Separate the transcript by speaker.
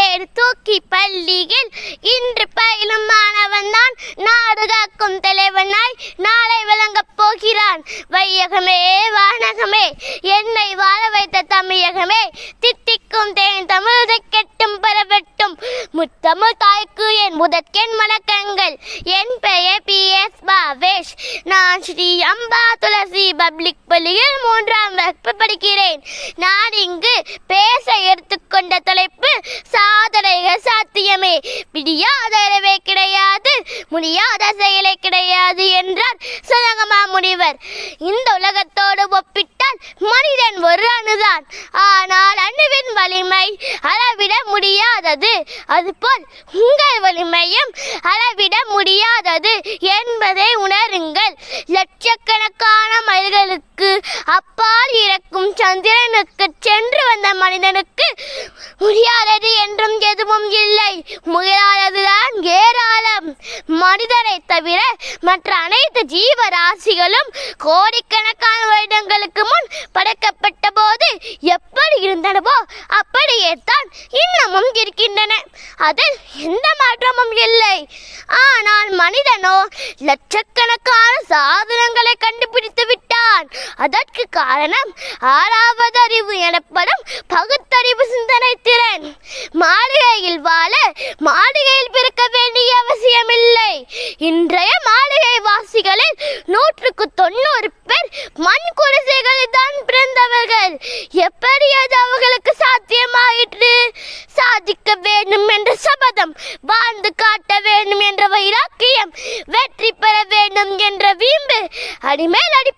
Speaker 1: ஏறு தூக்கி பள்ளியில் இன்று பயிலும் மாணவன் தான் நாடு காக்கும் தலைவனாய் நாளை விளங்கப் போகிறான். வையகமே வானகமே என்னை வாழ வைத்த தமிழகமே தித்திக்கும் தேன் தமிழை கெட்டும் பரவட்டும் முத்தமிழ் தாய்க்கு என் முதற்கென் வணக்கங்கள். என் பெயர் PS பாவேஷ். நான் ஸ்ரீ அம்பா துளசி பப்ளிக் பள்ளியில் 3ஆம் வகுப்பு படிக்கிறேன். நான் இங்கு பேச எடுத்துக்கொண்ட தலைப்பு சாதனைகள் சாத்தியமே. பிடியாத இரவே கிடையாது, முடியாத செயலே கிடையாது என்றார் சுலகமா முனிவர். இந்த உலகத்தோடு ஒப்பிட்டால் மனிதன் ஒரு அணுதான். ஆனால் அணுவின் வலிமை அளவிட முடியாதது. அதுபோல் உங்கள் வலிமையும் அளவிட முடியாதது என்பதை உணருங்கள். லட்சக்கணக்கான மைல்களுக்கு அப்பால் இறக்கும் சந்திரனுக்கு சென்று வந்த மனிதனுக்கு முடியாதது என்றும் எதுவும் இல்லை. முயலாததுதான் ஏராளம். மனிதனை தவிர மற்ற அனைத்து ஜீவராசிகளும் கோடிக்கணக்கான வருடங்களுக்கு முன் படைக்கப்பட்ட போது எப்படி இருந்தனவோ அப்படியே தான் இன்னமும் இருக்கின்றன. அதில் எந்த மாற்றமும் இல்லை. ஆனால் மனிதனோ லட்சக்கணக்கான சாதனங்களை கண்டுபிடித்து விட்டான். அதற்கு காரணம் 6வது அறிவு எனப்படும் பகுத்தறிவு சிந்தனை திறன். மாளிகையில் வாழ மாளிகையில் பிறக்க வேண்டிய அவசியமில்லை. இன்றைய மாளிகை வாசிகளில் 190 பேர் மண் குடிசைகளில் தான் பிறந்தவர்கள். எப்படி அது அவர்களுக்கு சாத்தியமாயிற்று? சாதிக்க வேண்டும் என்ற சபதம், வாழ்ந்து காட்ட வேண்டும் என்ற வைராக்கியம், வெற்றி பெற வேண்டும் என்ற வீம்பு, அடிமேல் அடி